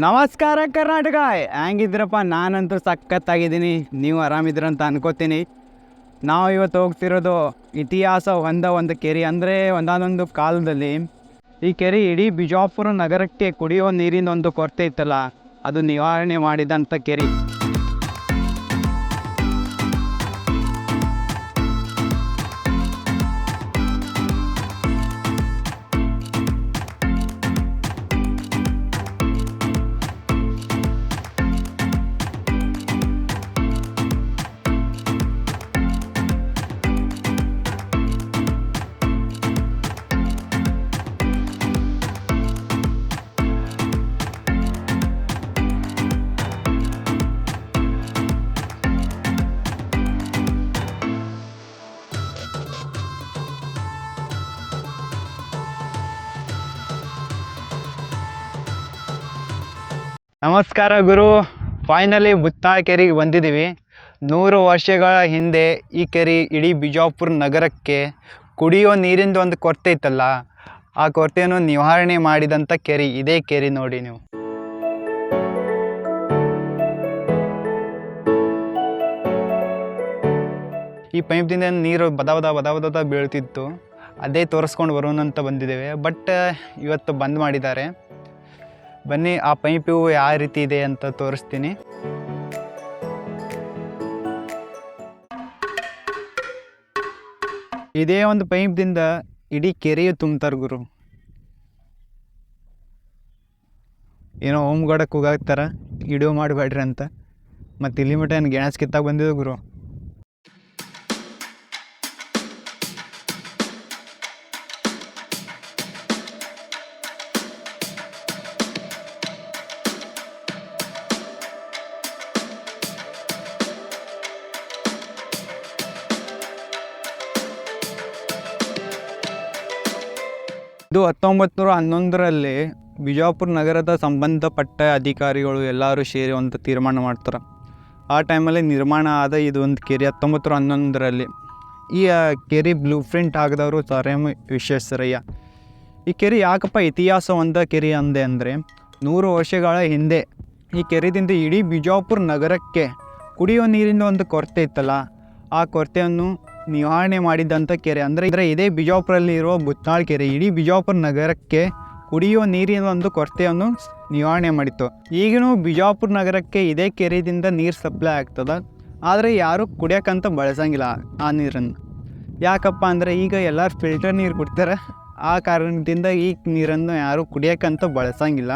ನಮಸ್ಕಾರ ಕರ್ನಾಟಕ, ಹೆಂಗಿದ್ರಪ್ಪ? ನಾನಂತೂ ಸಖತ್ತಾಗಿದ್ದೀನಿ. ನೀವು ಆರಾಮಿದ್ರಂತ ಅನ್ಕೋತೀನಿ. ನಾವು ಇವತ್ತು ಹೋಗ್ತಿರೋದು ಇತಿಹಾಸ ಒಂದು ಕೆರೆ. ಅಂದರೆ ಒಂದಾನೊಂದು ಕಾಲದಲ್ಲಿ ಈ ಕೆರೆ ಇಡೀ ಬಿಜಾಪುರ ನಗರಕ್ಕೆ ಕುಡಿಯೋ ನೀರಿನ ಒಂದು ಕೊರತೆ ಇತ್ತಲ್ಲ, ಅದು ನಿವಾರಣೆ ಮಾಡಿದಂಥ ಕೆರೆ. ನಮಸ್ಕಾರ ಗುರು. ಫೈನಲಿ ಬುತ್ತಾ ಕೆರೆಗೆ ಬಂದಿದ್ದೀವಿ. 100 ವರ್ಷಗಳ ಹಿಂದೆ ಈ ಕೆರೆ ಇಡೀ ಬಿಜಾಪುರ ನಗರಕ್ಕೆ ಕುಡಿಯೋ ನೀರಿಂದ ಒಂದು ಕೊರತೆ ಇತ್ತಲ್ಲ, ಆ ಕೊರತೆಯನ್ನು ನಿವಾರಣೆ ಮಾಡಿದಂಥ ಕೆರೆ ಇದೇ ಕೆರೆ ನೋಡಿ ನೀವು. ಈ ಪೈಪ್ದಿಂದ ನೀರು ಬದ ಬೀಳ್ತಿತ್ತು. ಅದೇ ತೋರಿಸ್ಕೊಂಡು ಬರೋಣ ಅಂತ ಬಂದಿದ್ದೇವೆ. ಬಟ್ ಇವತ್ತು ಬಂದ್ ಮಾಡಿದ್ದಾರೆ. ಬನ್ನಿ ಆ ಪೈಪು ಯಾವ ರೀತಿ ಇದೆ ಅಂತ ತೋರಿಸ್ತೀನಿ. ಇದೇ ಒಂದು ಪೈಪ್ದಿಂದ ಇಡೀ ಕೆರೆಯು ತುಂಬ್ತಾರೆ ಗುರು. ಏನೋ ಹೋಮ್ಗಾಡಕ್ಕೆ ಹೋಗಾಕ್ತಾರ, ವಿಡಿಯೋ ಮಾಡಬೇಡ್ರಿ ಅಂತ. ಮತ್ತು ಇಲ್ಲಿ ಮಟ್ಟ ಏನು ಗೆಣಸ್ ಕಿತ್ತಾಗ ಬಂದಿದ್ದು ಗುರು. ಇದು 1911ರಲ್ಲಿ ಬಿಜಾಪುರ ನಗರದ ಸಂಬಂಧಪಟ್ಟ ಅಧಿಕಾರಿಗಳು ಎಲ್ಲರೂ ಸೇರಿ ಒಂದು ತೀರ್ಮಾನ ಮಾಡ್ತಾರೆ. ಆ ಟೈಮಲ್ಲಿ ನಿರ್ಮಾಣ ಆದ ಇದು ಒಂದು ಕೆರೆ 1911ರಲ್ಲಿ. ಈ ಕೆರೆ ಬ್ಲೂ ಪ್ರಿಂಟ್ ಆಗಿದವರು ಸರ್ ಎಂ ವಿಶ್ವೇಶ್ವರಯ್ಯ. ಈ ಕೆರೆ ಯಾಕಪ್ಪ ಇತಿಹಾಸ ಒಂದು ಕೆರೆ ಅಂದೆ ಅಂದರೆ, 100 ವರ್ಷಗಳ ಹಿಂದೆ ಈ ಕೆರೆದಿಂದ ಇಡೀ ಬಿಜಾಪುರ ನಗರಕ್ಕೆ ಕುಡಿಯೋ ನೀರಿನ ಒಂದು ಕೊರತೆ ಇತ್ತಲ್ಲ, ಆ ಕೊರತೆಯನ್ನು ನಿವಾರಣೆ ಮಾಡಿದಂಥ ಕೆರೆ. ಅಂದರೆ ಇದೇ ಬಿಜಾಪುರಲ್ಲಿ ಇರುವ ಬುತ್ನಾಳ್ ಕೆರೆ ಇಡೀ ಬಿಜಾಪುರ ನಗರಕ್ಕೆ ಕುಡಿಯೋ ನೀರಿನ ಒಂದು ಕೊರತೆಯನ್ನು ನಿವಾರಣೆ ಮಾಡಿತ್ತು. ಈಗಿನೂ ಬಿಜಾಪುರ ನಗರಕ್ಕೆ ಇದೇ ಕೆರೆಯಿಂದ ನೀರು ಸಪ್ಲೈ ಆಗ್ತದೆ, ಆದರೆ ಯಾರೂ ಕುಡಿಯೋಕ್ಕಂತ ಬಳಸಂಗಿಲ್ಲ ಆ ನೀರನ್ನು. ಯಾಕಪ್ಪ ಅಂದರೆ ಈಗ ಎಲ್ಲರೂ ಫಿಲ್ಟರ್ ನೀರು ಕುಡ್ತಾರೆ. ಆ ಕಾರಣದಿಂದ ಈ ನೀರನ್ನು ಯಾರೂ ಕುಡಿಯೋಕ್ಕಂತ ಬಳಸಂಗಿಲ್ಲ.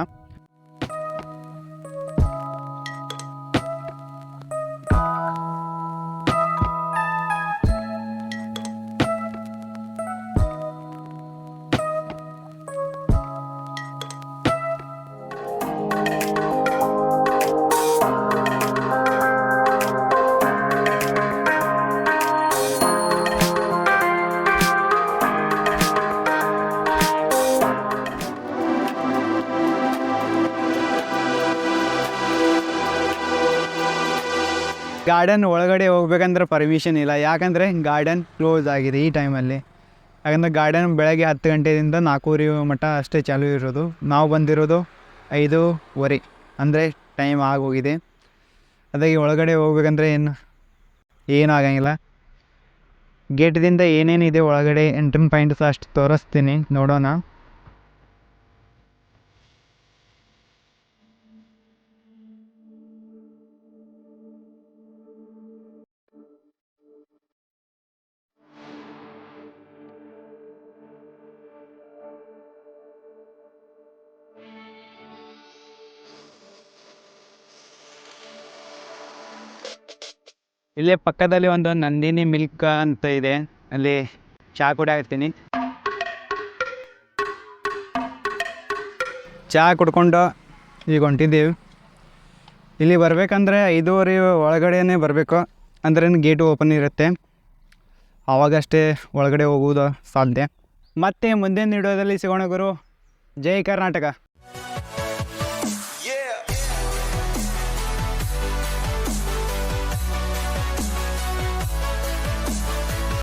ಗಾರ್ಡನ್ ಒಳಗಡೆ ಹೋಗ್ಬೇಕಂದ್ರೆ ಪರ್ಮಿಷನ್ ಇಲ್ಲ, ಯಾಕಂದರೆ ಗಾರ್ಡನ್ ಕ್ಲೋಸ್ ಆಗಿದೆ ಈ ಟೈಮಲ್ಲಿ. ಯಾಕಂದರೆ ಗಾರ್ಡನ್ ಬೆಳಗ್ಗೆ 10 ಗಂಟೆಯಿಂದ 4:30 ಮಟ್ಟ ಅಷ್ಟೇ ಚಾಲೂ ಇರೋದು. ನಾವು ಬಂದಿರೋದು 5:15, ಅಂದರೆ ಟೈಮ್ ಆಗೋಗಿದೆ. ಅದಾಗಿ ಒಳಗಡೆ ಹೋಗ್ಬೇಕಂದ್ರೆ ಏನೂ ಆಗಂಗಿಲ್ಲ. ಗೇಟ್ದಿಂದ ಏನೇನಿದೆ ಒಳಗಡೆ ಎಂಟ್ರಿ ಪಾಯಿಂಟ್ಸ್ ಅಷ್ಟು ತೋರಿಸ್ತೀನಿ, ನೋಡೋಣ. ಇಲ್ಲೇ ಪಕ್ಕದಲ್ಲಿ ಒಂದು ನಂದಿನಿ ಮಿಲ್ಕ್ ಅಂತ ಇದೆ, ಅಲ್ಲಿ ಚಹಾ ಕುಡಿಯಾಕತ್ತೀನಿ. ಚಹಾ ಕುಡ್ಕೊಂಡು ಈಗ ಹೊಂಟಿದ್ದೀವಿ. ಇಲ್ಲಿ ಬರಬೇಕಂದ್ರೆ 5:30 ಒಳಗಡೆನೇ ಬರಬೇಕು, ಅಂದ್ರೆ ಗೇಟು ಓಪನ್ ಇರುತ್ತೆ, ಆವಾಗಷ್ಟೇ ಒಳಗಡೆ ಹೋಗುವುದು ಸಾಧ್ಯ. ಮತ್ತೆ ಮುಂದಿನ ವಿಡಿಯೋದಲ್ಲಿ ಸಿಗೋಣ ಗುರು. ಜೈ ಕರ್ನಾಟಕ.